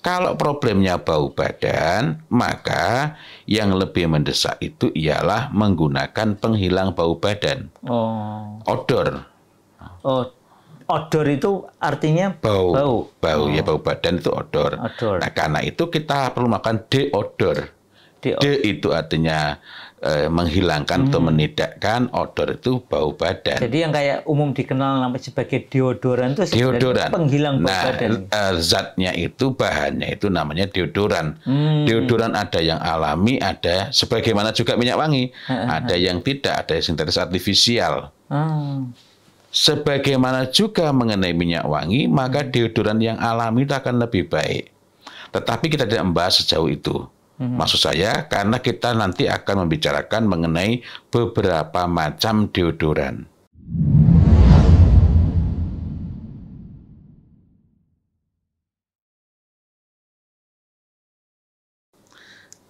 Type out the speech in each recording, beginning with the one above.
Kalau problemnya bau badan, maka yang lebih mendesak itu ialah menggunakan penghilang bau badan. Odor. Oh, odor itu artinya bau. Ya, bau badan itu odor. Nah, karena itu kita perlu makan deodor. De itu artinya menghilangkan atau menidakkan, odor itu bau badan. Jadi yang kayak umum dikenal sebagai deodoran itu sebenarnya penghilang bau badan. Zatnya itu, bahannya itu namanya deodoran. Deodoran ada yang alami, ada sebagaimana juga minyak wangi. Ada yang tidak, ada yang sintetis artifisial. Sebagaimana juga mengenai minyak wangi, maka deodoran yang alami itu akan lebih baik. Tetapi kita tidak membahas sejauh itu. Maksud saya, karena kita nanti akan membicarakan mengenai beberapa macam deodoran.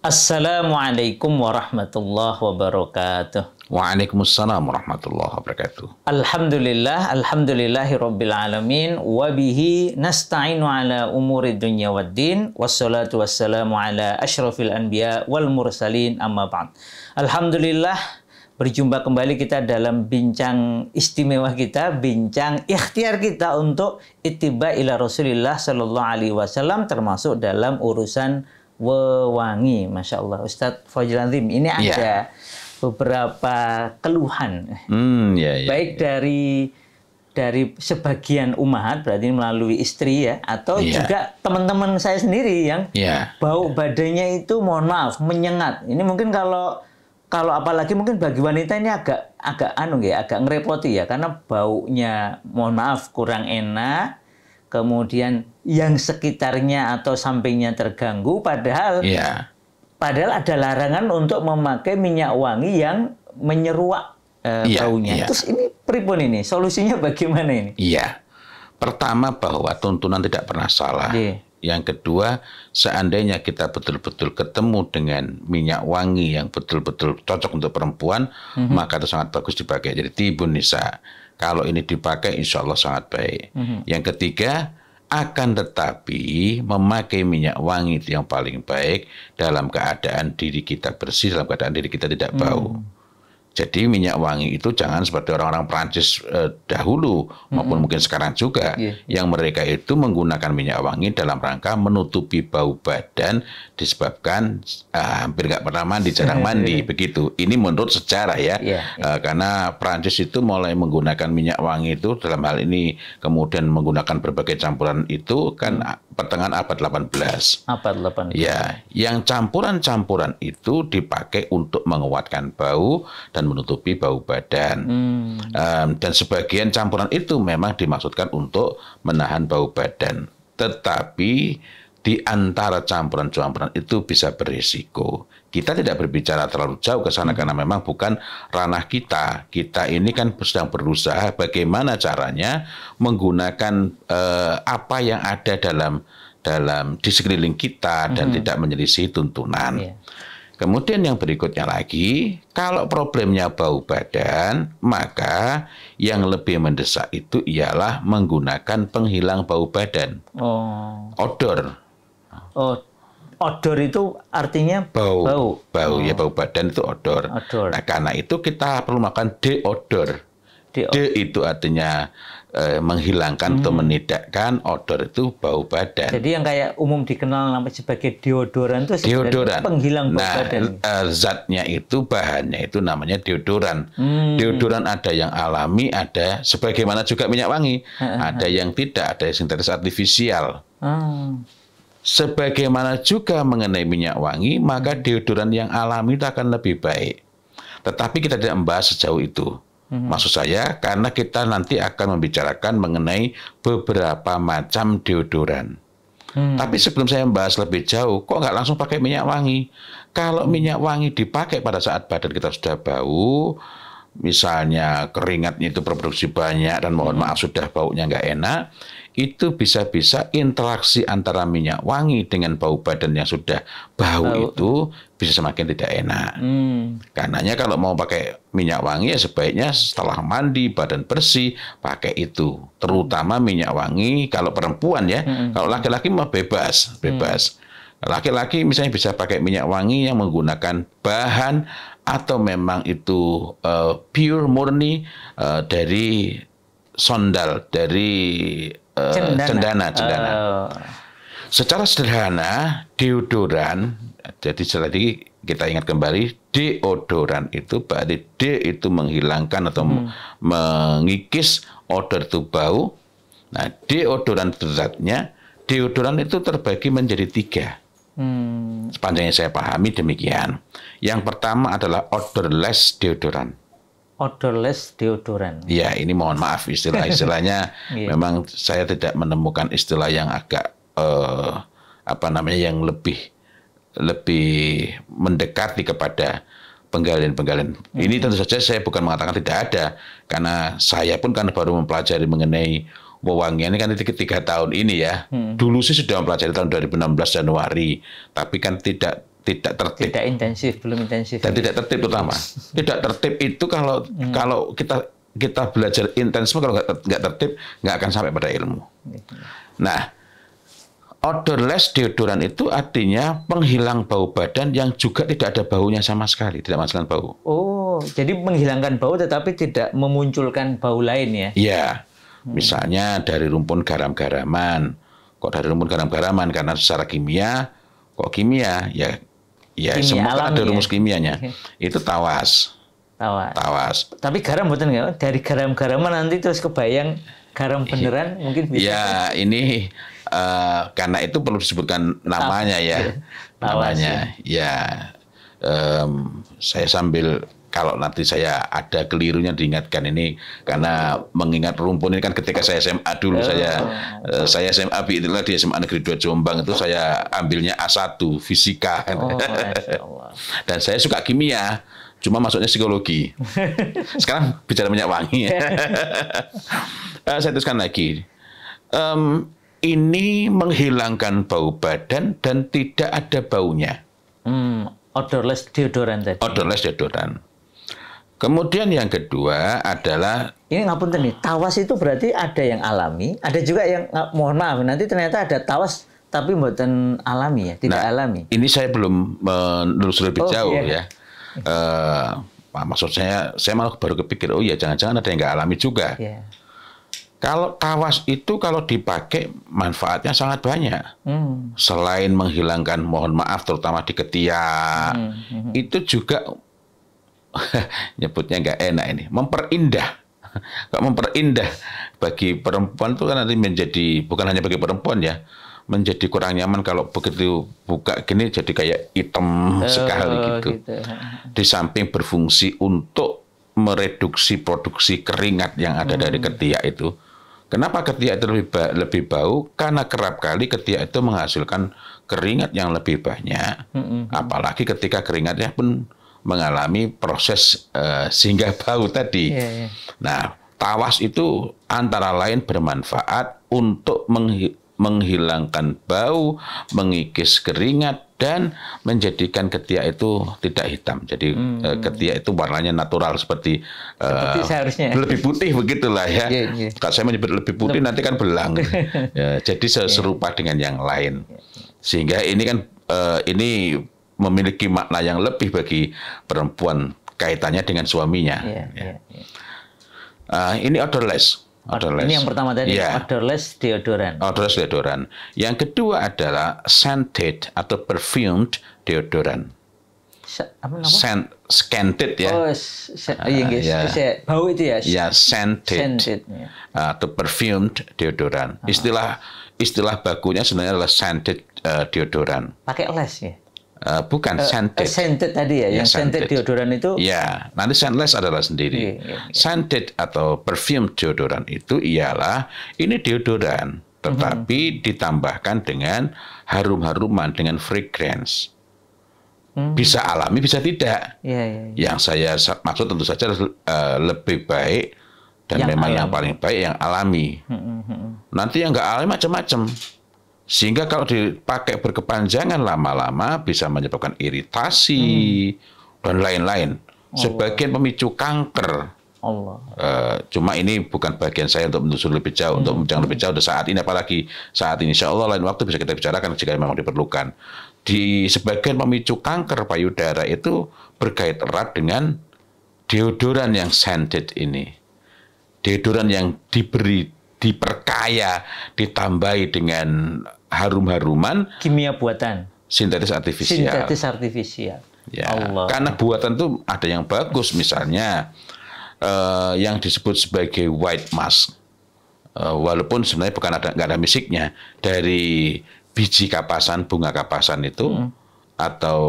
Assalamualaikum warahmatullahi wabarakatuh. Waalaikumsalam warahmatullahi wabarakatuh. Alhamdulillahi rabbil alamin, wabihi nasta'inu ala umuri dunya waddin, wassalatu wassalamu ala ashrafil anbiya wal mursalin, amma ba'd. Alhamdulillah, berjumpa kembali kita dalam bincang istimewa kita, bincang ikhtiar kita untuk ittiba ila Rasulillah sallallahu alaihi wasallam, termasuk dalam urusan wewangi. Masya Allah, Ustadz Fadjil Adzim, ini ada beberapa keluhan, baik dari sebagian umahat, berarti melalui istri ya, atau juga teman-teman saya sendiri yang bau badannya itu, mohon maaf, menyengat. Ini mungkin kalau apalagi mungkin bagi wanita ini agak ngerepoti ya, karena baunya, mohon maaf, kurang enak. Kemudian yang sekitarnya atau sampingnya terganggu, padahal ada larangan untuk memakai minyak wangi yang menyeruak baunya. Terus ini pripun ini? Solusinya bagaimana ini? Pertama, bahwa tuntunan tidak pernah salah. Yang kedua, seandainya kita betul-betul ketemu dengan minyak wangi yang betul-betul cocok untuk perempuan, maka itu sangat bagus dipakai. Jadi tibun nisa. Kalau ini dipakai, insya Allah sangat baik. Yang ketiga, akan tetapi memakai minyak wangi itu yang paling baik dalam keadaan diri kita bersih, dalam keadaan diri kita tidak bau. Jadi minyak wangi itu jangan seperti orang-orang Prancis dahulu, maupun mungkin sekarang juga, yang mereka itu menggunakan minyak wangi dalam rangka menutupi bau badan disebabkan hampir nggak pernah mandi, jarang mandi, begitu. Ini menurut sejarah ya, karena Prancis itu mulai menggunakan minyak wangi itu dalam hal ini, kemudian menggunakan berbagai campuran itu kan pertengahan abad 18. Ya, yang campuran-campuran itu dipakai untuk menguatkan bau dan menutupi bau badan. Dan sebagian campuran itu memang dimaksudkan untuk menahan bau badan. Tetapi di antara campuran-campuran itu bisa berisiko. Kita tidak berbicara terlalu jauh ke sana karena memang bukan ranah kita. Kita ini kan sedang berusaha bagaimana caranya menggunakan apa yang ada di sekeliling kita dan tidak menyelisih tuntunan. Kemudian yang berikutnya lagi, kalau problemnya bau badan, maka yang lebih mendesak itu ialah menggunakan penghilang bau badan. Odor. Odor itu artinya bau. Ya, bau badan itu odor. Nah, karena itu kita perlu makan deodor. De itu artinya menghilangkan atau menidakkan, odor itu bau badan. Jadi yang kayak umum dikenal sebagai deodoran itu sebenarnya penghilang bau badan. Zatnya itu, bahannya itu namanya deodoran. Deodoran ada yang alami, ada sebagaimana juga minyak wangi. Ada yang tidak, ada yang sintetis artifisial. Sebagaimana juga mengenai minyak wangi, maka deodoran yang alami itu akan lebih baik. Tetapi kita tidak membahas sejauh itu. Maksud saya, karena kita nanti akan membicarakan mengenai beberapa macam deodoran. Tapi sebelum saya membahas lebih jauh, kok nggak langsung pakai minyak wangi? Kalau minyak wangi dipakai pada saat badan kita sudah bau, misalnya keringatnya itu berproduksi banyak dan mohon maaf sudah baunya nggak enak, itu bisa-bisa interaksi antara minyak wangi dengan bau badan yang sudah bau itu bisa semakin tidak enak. Karenanya kalau mau pakai minyak wangi ya sebaiknya setelah mandi, badan bersih, pakai itu. Terutama minyak wangi kalau perempuan ya, kalau laki-laki mah bebas. Laki-laki misalnya bisa pakai minyak wangi yang menggunakan bahan atau memang itu pure murni dari sondal, dari cendana. Secara sederhana, deodoran, jadi tadi kita ingat kembali, deodoran itu berarti D itu menghilangkan atau mengikis odor itu bau. Nah, deodoran beratnya, deodoran itu terbagi menjadi 3. Sepanjang yang saya pahami demikian. Yang pertama adalah odorless deodoran. Odorless deodoran. Ya, ini mohon maaf istilahnya memang saya tidak menemukan istilah yang agak yang lebih mendekati kepada penggalian-penggalian. Ini tentu saja saya bukan mengatakan tidak ada, karena saya pun kan baru mempelajari mengenai wewangian ini kan 3 tahun ini ya. Dulu sih sudah mempelajari tahun 2016 Januari, tapi kan tidak tertib. Tidak intensif, belum intensif. Dan tidak tertib terutama. Tidak tertib itu kalau kita belajar intensif, kalau nggak tertib nggak akan sampai pada ilmu. Nah, odorless deodoran itu artinya penghilang bau badan yang juga tidak ada baunya sama sekali, tidak menghasilkan bau. Oh, jadi menghilangkan bau tetapi tidak memunculkan bau lain ya? Iya. Misalnya dari rumpun garam-garaman. Kok dari rumpun garam-garaman? Karena secara kimia, kok kimia? Ya kimia semua kan ada rumus kimianya. Itu tawas. Tapi garam betul nggak? Dari garam-garaman nanti terus kebayang garam beneran mungkin bisa. Ya, ini karena itu perlu disebutkan namanya ya. Namanya. Ya. Saya sambil kalau nanti saya ada kelirunya diingatkan ini, karena mengingat rumpun ini kan ketika saya SMA dulu, saya SMA itulah di SMA Negeri 2 Jombang itu saya ambilnya A1 fisika. Dan saya suka kimia, cuma masuknya psikologi. Sekarang bicara minyak wangi. Saya teruskan lagi. Ini menghilangkan bau badan dan tidak ada baunya. Odorless deodoran tadi. Odorless deodoran. Kemudian yang kedua adalah, ini ngapunten nih, tawas itu berarti ada yang alami, ada juga yang mohon maaf nanti ternyata ada tawas tapi buatan alami ya, tidak alami. Ini saya belum menelusuri lebih jauh ya. Maksud saya malah baru kepikir, oh ya jangan-jangan ada yang nggak alami juga. Kalau tawas itu kalau dipakai manfaatnya sangat banyak. Selain menghilangkan, mohon maaf terutama di ketiak, itu juga nyebutnya nggak enak ini, memperindah. Memperindah bagi perempuan itu kan nanti menjadi, bukan hanya bagi perempuan ya, menjadi kurang nyaman kalau begitu buka gini jadi kayak hitam sekali gitu. Di samping berfungsi untuk mereduksi produksi keringat yang ada dari ketiak itu. Kenapa ketiak itu lebih bau? Karena kerap kali ketiak itu menghasilkan keringat yang lebih banyak. Apalagi ketika keringatnya pun mengalami proses sehingga bau tadi. Nah, tawas itu antara lain bermanfaat untuk menghilangkan bau, mengikis keringat, dan menjadikan ketiak itu tidak hitam. Jadi ketiak itu warnanya natural seperti seharusnya. Lebih putih begitulah ya. Kalau saya menyebut lebih putih nanti kan belang. Jadi serupa dengan yang lain. Sehingga ini kan ini memiliki makna yang lebih bagi perempuan kaitannya dengan suaminya. Ini odorless. Ini yang pertama tadi, odorless deodoran. Odorless deodoran. Yang kedua adalah scented atau perfumed deodoran. Scented ya. Bau itu ya. Ya, scented atau perfumed deodoran. Istilah bakunya sebenarnya adalah scented deodoran. Pakai less ya. Bukan scented. Scented tadi ya, yang scented deodoran itu. Ya, nanti scentless adalah sendiri. Scented atau perfume deodoran itu ialah ini deodoran, tetapi ditambahkan dengan harum-haruman, dengan fragrance. Bisa alami, bisa tidak. Ya, ya, ya. Yang saya maksud tentu saja lebih baik dan Yang memang alami. yang paling baik yang alami. Nanti yang nggak alami macam-macam. Sehingga kalau dipakai berkepanjangan lama-lama bisa menyebabkan iritasi dan lain-lain. Sebagian pemicu kanker. Allah. Cuma ini bukan bagian saya untuk menelusuri lebih jauh, untuk membicarakan lebih jauh saat ini, apalagi saat ini. Insya Allah lain waktu bisa kita bicarakan jika memang diperlukan. Di sebagian pemicu kanker payudara itu berkait erat dengan deodoran yang scented ini. Deodoran yang diperkaya, ditambahi dengan harum-haruman. Kimia buatan. Sintetis artifisial. Sintetis artifisial. Ya, Allah. karena buatan itu ada yang bagus, misalnya yang disebut sebagai white mask, walaupun sebenarnya bukan nggak ada misiknya, dari biji kapasan, bunga kapasan itu, atau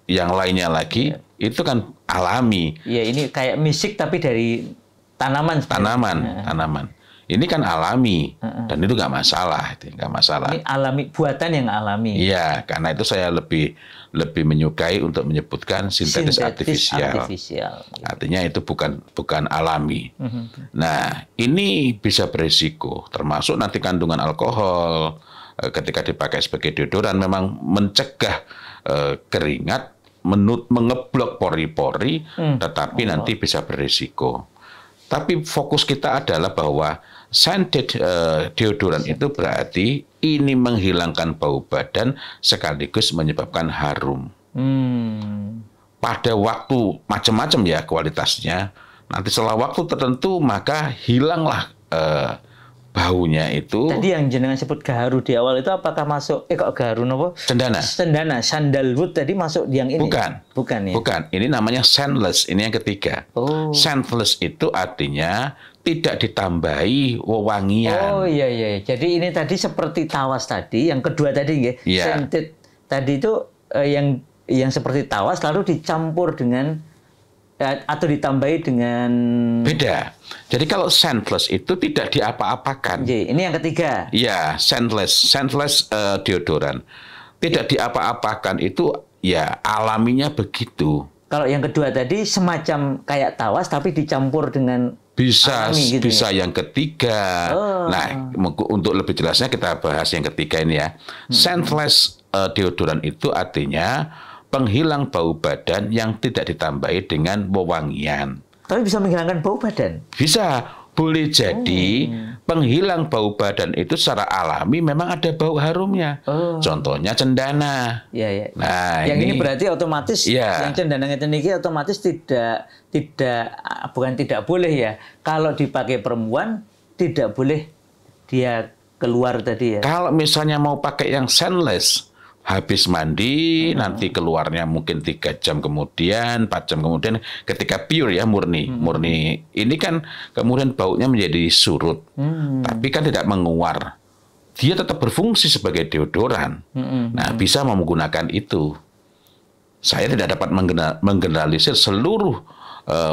yang lainnya lagi, itu kan alami. Ya, ini kayak misik tapi dari tanaman. Tanaman. Ini kan alami, dan itu nggak masalah, Ini alami, buatan yang alami. Iya, karena itu saya lebih menyukai untuk menyebutkan sintetis artifisial. Artinya itu bukan alami. Nah, ini bisa berisiko, termasuk nanti kandungan alkohol ketika dipakai sebagai deodoran memang mencegah keringat, mengeblok pori-pori, tetapi nanti bisa berisiko. Tapi fokus kita adalah bahwa scented deodoran itu berarti ini menghilangkan bau badan sekaligus menyebabkan harum. Pada waktu macam-macam ya kualitasnya. Nanti setelah waktu tertentu maka hilanglah baunya itu. Tadi yang jenengan sebut gaharu di awal itu apakah masuk kok gaharu nopo? Cendana, sandalwood tadi masuk yang ini. Bukan ya. Bukan. Ini namanya scentless, ini yang ketiga. Scentless itu artinya tidak ditambahi wewangian. Oh iya. Jadi ini tadi seperti tawas tadi, yang kedua tadi nggih. Scented tadi itu yang seperti tawas lalu dicampur dengan atau ditambahi dengan beda. Jadi kalau scentless itu tidak diapa-apakan. Ini yang ketiga. Ya, scentless deodoran. Tidak diapa-apakan itu ya alaminya begitu. Kalau yang kedua tadi semacam kayak tawas tapi dicampur dengan bisa alami, gitu bisa ya? Yang ketiga. Nah, untuk lebih jelasnya kita bahas yang ketiga ini ya. Scentless deodoran itu artinya penghilang bau badan yang tidak ditambahi dengan wewangian. Tapi bisa menghilangkan bau badan? Bisa. Boleh jadi penghilang bau badan itu secara alami memang ada bau harumnya. Contohnya cendana. Ya. Nah, yang ini berarti otomatis yang cendana ini otomatis bukan tidak boleh ya. Kalau dipakai perempuan tidak boleh dia keluar tadi ya. Kalau misalnya mau pakai yang scentless, habis mandi, nanti keluarnya mungkin 3 jam kemudian, 4 jam kemudian, ketika pure ya, murni. Ini kan kemudian baunya menjadi surut. Tapi kan tidak menguar. Dia tetap berfungsi sebagai deodoran. Nah, bisa menggunakan itu. Saya tidak dapat menggeneralisir seluruh,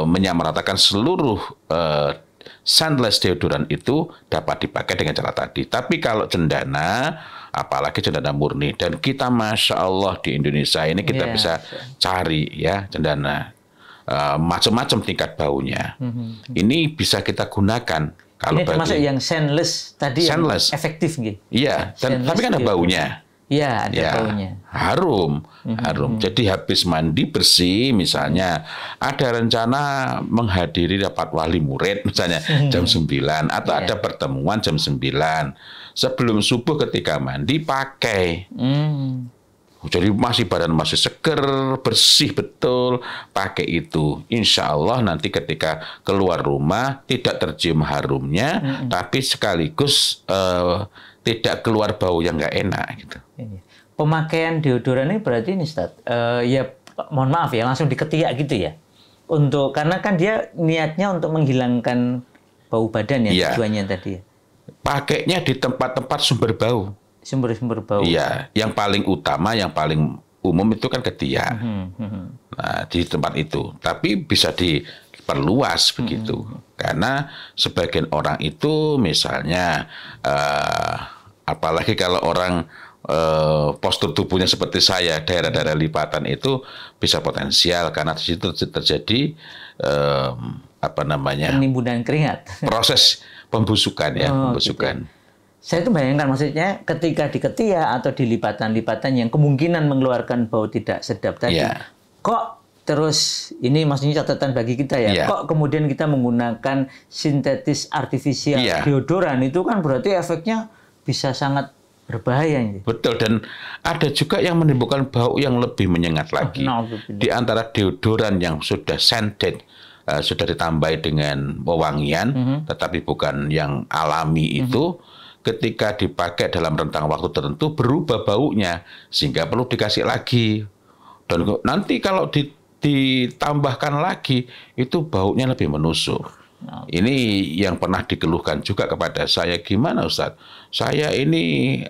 menyamaratakan seluruh scentless deodoran itu dapat dipakai dengan cara tadi. Tapi kalau cendana, apalagi cendana murni, dan kita Masya Allah di Indonesia ini kita bisa cari ya cendana macam-macam tingkat baunya. Ini bisa kita gunakan. Kalau ini termasuk yang scentless tadi scentless. Yang efektif gitu. Iya, tapi kan ada baunya. Iya, ada baunya. Harum. Jadi habis mandi bersih misalnya, ada rencana menghadiri rapat wali murid misalnya jam 9 atau ada pertemuan jam 9. Sebelum subuh ketika mandi pakai. Jadi badan masih seger, bersih betul, pakai itu. Insya Allah nanti ketika keluar rumah tidak tercium harumnya, tapi sekaligus tidak keluar bau yang nggak enak gitu. Pemakaian deodoran ini berarti ini Ustaz, ya mohon maaf ya langsung diketiak gitu ya. Karena kan dia niatnya untuk menghilangkan bau badan ya tujuannya tadi ya. Pakainya di tempat-tempat sumber bau. Sumber-sumber bau. Iya, yang paling utama, yang paling umum itu kan ketiak. Nah, di tempat itu. Tapi bisa diperluas begitu. Karena sebagian orang itu misalnya, apalagi kalau orang postur tubuhnya seperti saya, daerah-daerah lipatan itu bisa potensial karena di situ terjadi penimbunan keringat, proses pembusukan ya, pembusukan. Gitu. Saya itu bayangkan maksudnya ketika di ketiak atau di lipatan-lipatan yang kemungkinan mengeluarkan bau tidak sedap tadi, kok terus ini maksudnya catatan bagi kita ya, kok kemudian kita menggunakan sintetis artifisial deodoran, itu kan berarti efeknya bisa sangat berbahaya. Betul, dan ada juga yang menimbulkan bau yang lebih menyengat lagi. Di antara deodoran yang sudah scented, sudah ditambahi dengan wewangian, tetapi bukan yang alami itu, ketika dipakai dalam rentang waktu tertentu berubah baunya, sehingga perlu dikasih lagi. Dan nanti kalau ditambahkan lagi, itu baunya lebih menusuk. Ini yang pernah dikeluhkan juga kepada saya, gimana Ustadz? Saya ini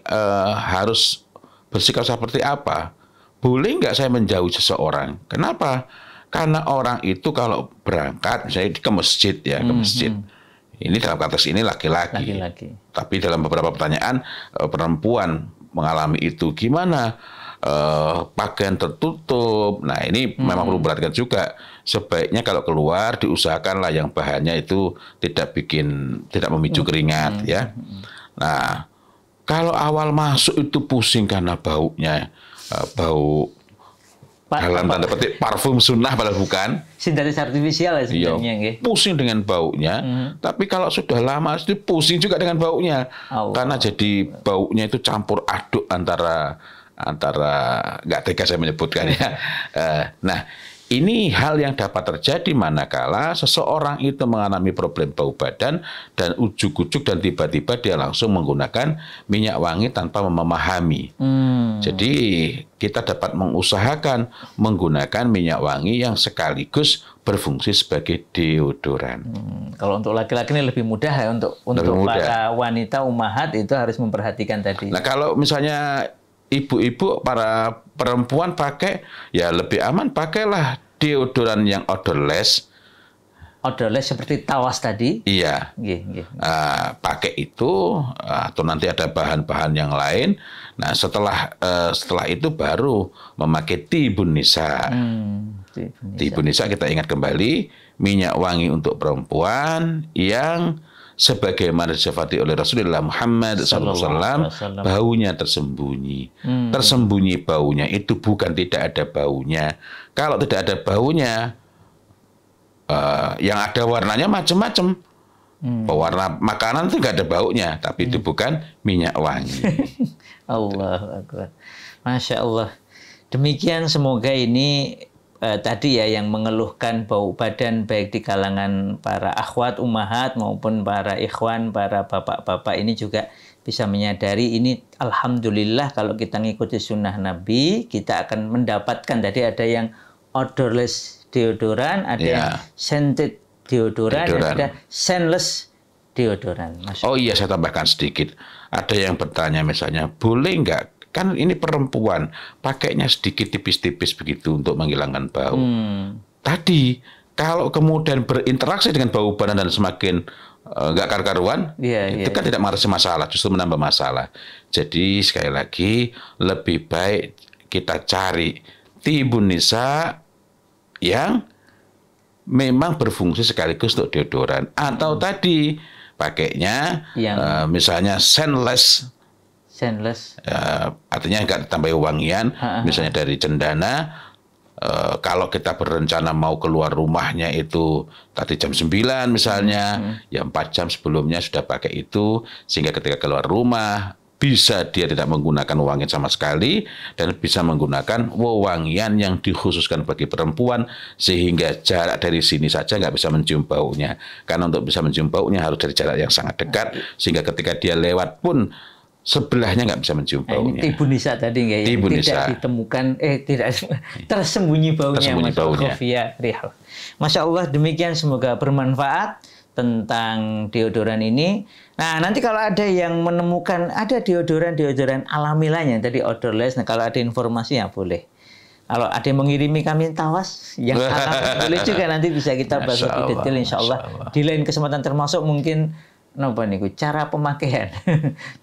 harus bersikap seperti apa? Boleh nggak saya menjauhi seseorang? Kenapa? Karena orang itu kalau berangkat, misalnya ke masjid ya, ke masjid. Ini dalam konteks ini laki-laki. Tapi dalam beberapa pertanyaan perempuan mengalami itu, gimana? Pakaian tertutup. Nah, ini memang perlu perhatikan juga. Sebaiknya kalau keluar diusahakanlah yang bahannya itu tidak memicu keringat ya. Nah, kalau awal masuk itu pusing karena baunya, bau dalam tanda petik parfum sunnah padahal bukan. Sintetis artifisial ya sebenarnya. Pusing dengan baunya, tapi kalau sudah lama itu pusing juga dengan baunya. Karena jadi baunya itu campur aduk antara nggak tega saya menyebutkan ya. Nah, ini hal yang dapat terjadi manakala seseorang itu mengalami problem bau badan dan ujuk-ujuk dan tiba-tiba dia langsung menggunakan minyak wangi tanpa memahami. Jadi kita dapat mengusahakan menggunakan minyak wangi yang sekaligus berfungsi sebagai deodoran. Kalau untuk laki-laki ini lebih mudah ya, untuk para wanita ummahat itu harus memperhatikan tadi. Nah, kalau misalnya ibu-ibu, para perempuan pakai, ya lebih aman pakailah deodoran yang odorless. Odorless seperti Tawas tadi? Iya. Pakai itu, atau nanti ada bahan-bahan yang lain. Nah, setelah itu baru memakai Tibun Nisa. Tibun Nisa kita ingat kembali, minyak wangi untuk perempuan yang sebagaimana disifati oleh Rasulullah Muhammad SAW, baunya tersembunyi. Tersembunyi baunya itu bukan tidak ada baunya. Kalau tidak ada baunya, yang ada warnanya macam-macam. Pewarna makanan itu nggak ada baunya, tapi itu bukan minyak wangi. Allahu Akbar. Masya Allah. Demikian, semoga ini tadi ya yang mengeluhkan bau badan baik di kalangan para akhwat ummahat maupun para ikhwan, para bapak-bapak ini juga bisa menyadari ini alhamdulillah kalau kita ngikuti sunnah Nabi, kita akan mendapatkan tadi ada yang odorless deodoran, ada yang scented deodoran, dan ada scentless deodoran. Oh iya, saya tambahkan sedikit. Ada yang bertanya misalnya, boleh nggak? Kan ini perempuan, pakainya sedikit tipis-tipis begitu untuk menghilangkan bau. Tadi, kalau kemudian berinteraksi dengan bau badan dan semakin nggak karu-karuan, itu kan tidak mengatasi masalah, justru menambah masalah. Jadi sekali lagi, lebih baik kita cari Tibun Nisa yang memang berfungsi sekaligus untuk deodoran. Atau tadi, pakainya misalnya scentless, artinya nggak ditambahi wangian, misalnya dari cendana. Kalau kita berencana mau keluar rumahnya itu tadi jam 9 misalnya, ya 4 jam sebelumnya sudah pakai itu, sehingga ketika keluar rumah bisa dia tidak menggunakan wangian sama sekali dan bisa menggunakan wewangian yang dikhususkan bagi perempuan, sehingga jarak dari sini saja nggak bisa mencium baunya. Karena untuk bisa mencium baunya harus dari jarak yang sangat dekat, sehingga ketika dia lewat pun sebelahnya nggak bisa mencium baunya. Tibun Nisa tadi nggak ya? Tidak ditemukan, tidak tersembunyi baunya. Masya Allah, demikian, semoga bermanfaat tentang deodoran ini. Nah, nanti kalau ada yang menemukan ada deodoran alami lainnya tadi odorless, nah kalau ada informasi ya boleh. Kalau ada yang mengirimi kami Tawas yang alami boleh juga, nanti bisa kita bahas lebih detail insya Allah di lain kesempatan, termasuk mungkin cara pemakaian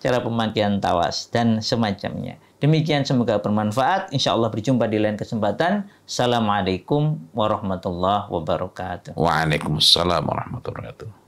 cara pemakaian tawas dan semacamnya. Demikian, semoga bermanfaat. Insya Allah berjumpa di lain kesempatan. Assalamualaikum warahmatullahi wabarakatuh. Waalaikumsalam warahmatullahi wabarakatuh.